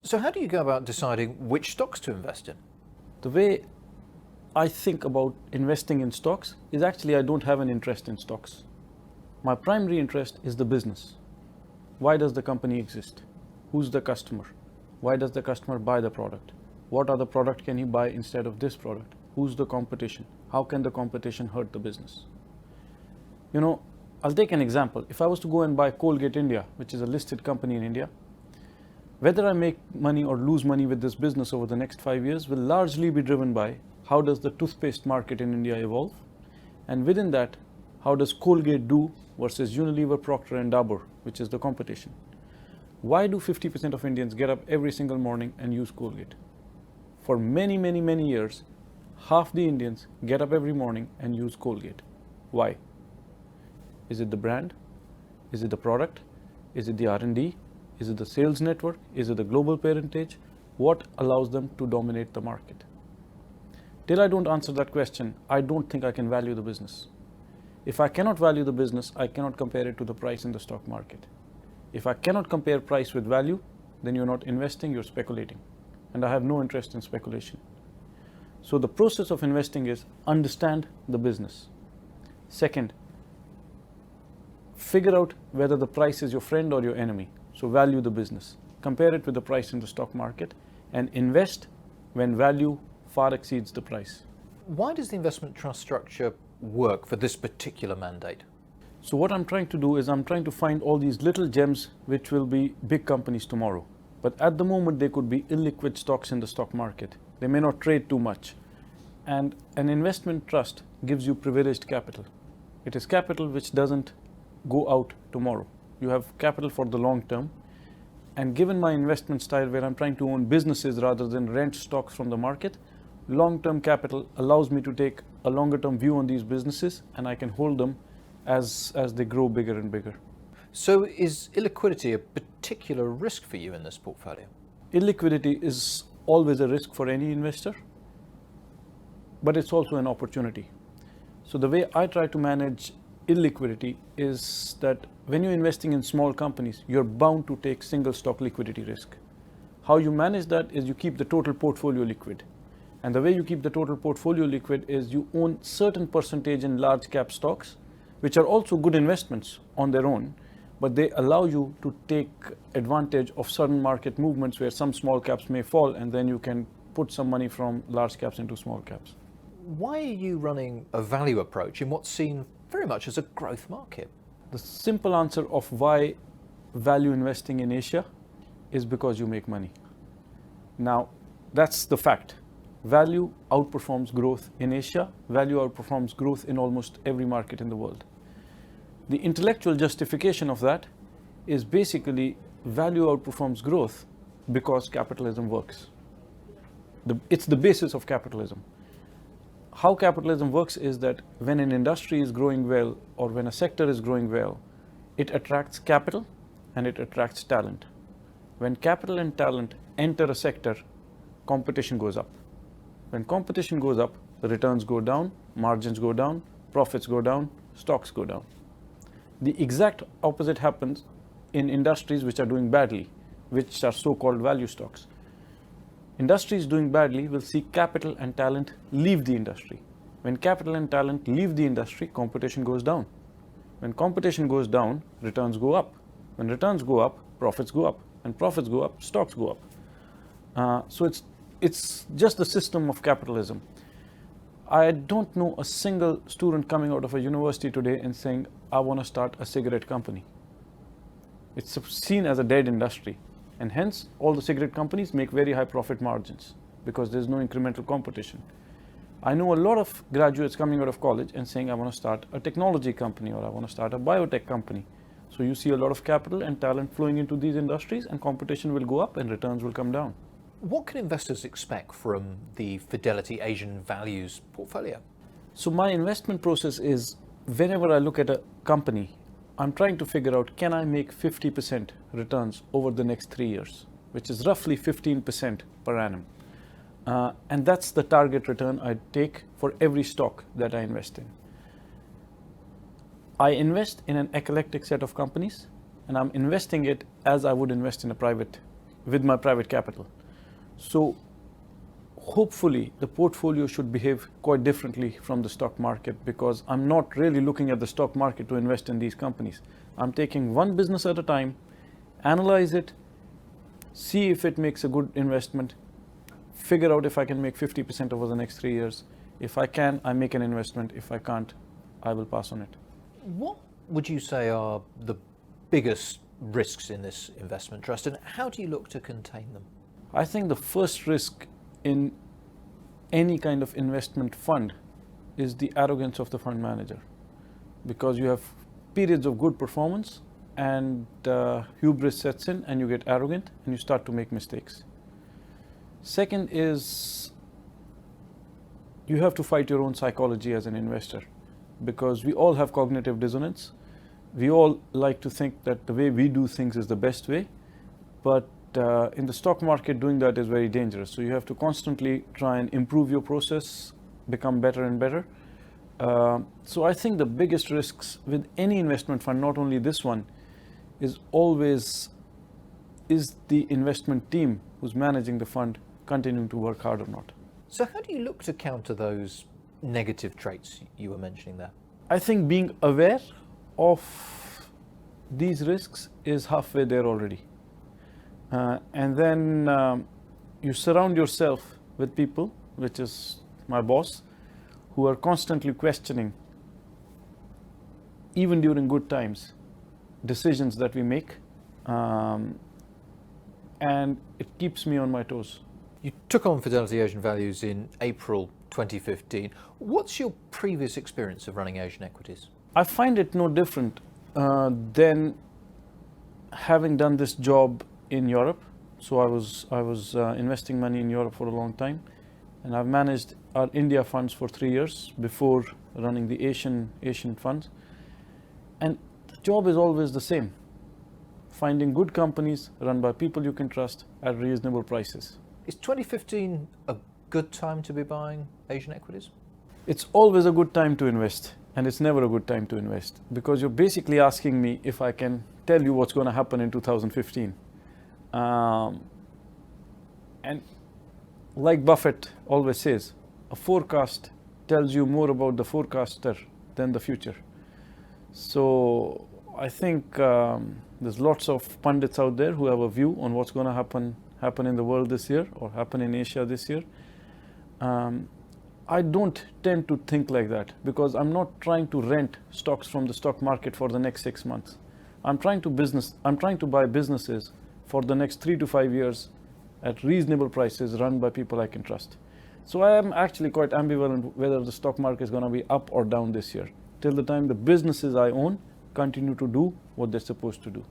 So how do you go about deciding which stocks to invest in? The way I think about investing in stocks is actually I don't have an interest in stocks. My primary interest is the business. Why does the company exist? Who's the customer? Why does the customer buy the product? What other product can he buy instead of this product? Who's the competition? How can the competition hurt the business? You know, I'll take an example. If I was to go and buy Colgate India, which is a listed company in India, whether I make money or lose money with this business over the next 5 years will largely be driven by how does the toothpaste market in India evolve, and within that, how does Colgate do versus Unilever, Procter and Dabur, which is the competition. Why do 50% of Indians get up every single morning and use Colgate? For many, many, many years, half the Indians get up every morning and use Colgate. Why? Is it the brand? Is it the product? Is it the R&D? Is it the sales network? Is it the global parentage? What allows them to dominate the market? Till I don't answer that question, I don't think I can value the business. If I cannot value the business, I cannot compare it to the price in the stock market. If I cannot compare price with value, then you're not investing, you're speculating. And I have no interest in speculation. So the process of investing is understand the business. Second, figure out whether the price is your friend or your enemy. So value the business. Compare it with the price in the stock market and invest when value far exceeds the price. Why does the investment trust structure work for this particular mandate? So what I'm trying to do is I'm trying to find all these little gems which will be big companies tomorrow. But at the moment they could be illiquid stocks in the stock market. They may not trade too much. And an investment trust gives you privileged capital. It is capital which doesn't go out tomorrow. You have capital for the long term. And given my investment style where I'm trying to own businesses rather than rent stocks from the market, long-term capital allows me to take a longer-term view on these businesses and I can hold them as they grow bigger and bigger. So is illiquidity a particular risk for you in this portfolio? Illiquidity is always a risk for any investor, but it's also an opportunity. So the way I try to manage illiquidity is that when you're investing in small companies, you're bound to take single stock liquidity risk. How you manage that is you keep the total portfolio liquid. And the way you keep the total portfolio liquid is you own certain percentage in large cap stocks, which are also good investments on their own, but they allow you to take advantage of sudden market movements where some small caps may fall and then you can put some money from large caps into small caps. Why are you running a value approach in what's seen very much as a growth market? The simple answer of why value investing in Asia is because you make money. Now, that's the fact. Value outperforms growth in Asia. Value outperforms growth in almost every market in the world. The intellectual justification of that is basically value outperforms growth because capitalism works. It's the basis of capitalism. How capitalism works is that when an industry is growing well or when a sector is growing well, it attracts capital and it attracts talent. When capital and talent enter a sector, competition goes up. When competition goes up, the returns go down, margins go down, profits go down, stocks go down. The exact opposite happens in industries which are doing badly, which are so-called value stocks. Industries doing badly will see capital and talent leave the industry. When capital and talent leave the industry, competition goes down. When competition goes down, returns go up. When returns go up, profits go up. When profits go up, stocks go up. So it's just the system of capitalism. I don't know a single student coming out of a university today and saying, I want to start a cigarette company. It's seen as a dead industry. And hence, all the cigarette companies make very high profit margins because there's no incremental competition. I know a lot of graduates coming out of college and saying, I want to start a technology company or I want to start a biotech company. So you see a lot of capital and talent flowing into these industries and competition will go up and returns will come down. What can investors expect from the Fidelity Asian Values portfolio? So my investment process is whenever I look at a company, I'm trying to figure out, can I make 50% returns over the next 3 years, which is roughly 15% per annum. And that's the target return I take for every stock that I invest in. I invest in an eclectic set of companies, and I'm investing it as I would invest in a private with my private capital. So hopefully the portfolio should behave quite differently from the stock market, because I'm not really looking at the stock market to invest in these companies. I'm taking one business at a time, analyze it, see if it makes a good investment, figure out if I can make 50% over the next 3 years. If I can, I make an investment. If I can't, I will pass on it. What would you say are the biggest risks in this investment trust, and how do you look to contain them? I think the first risk in any kind of investment fund is the arrogance of the fund manager, because you have periods of good performance and hubris sets in and you get arrogant and you start to make mistakes. Second is you have to fight your own psychology as an investor, because we all have cognitive dissonance. We all like to think that the way we do things is the best way, but in the stock market, doing that is very dangerous. So you have to constantly try and improve your process, become better and better. So I think the biggest risks with any investment fund, not only this one, is always, is the investment team who's managing the fund continuing to work hard or not? So how do you look to counter those negative traits you were mentioning there? I think being aware of these risks is halfway there already. And then you surround yourself with people, which is my boss, who are constantly questioning, even during good times, decisions that we make. And it keeps me on my toes. You took on Fidelity Asian Values in April 2015. What's your previous experience of running Asian equities? I find it no different than having done this job in Europe. So I was investing money in Europe for a long time, and I've managed our India funds for 3 years before running the Asian funds. And the job is always the same: finding good companies run by people you can trust at reasonable prices. Is 2015 a good time to be buying Asian equities? It's always a good time to invest, and it's never a good time to invest, because you're basically asking me if I can tell you what's going to happen in 2015. And like Buffett always says, a forecast tells you more about the forecaster than the future. So I think there's lots of pundits out there who have a view on what's going to happen in the world this year or happen in Asia this year. I don't tend to think like that, because I'm not trying to rent stocks from the stock market for the next 6 months. I'm trying to buy businesses for the next 3 to 5 years at reasonable prices run by people I can trust. So I am actually quite ambivalent whether the stock market is going to be up or down this year, till the time the businesses I own continue to do what they're supposed to do.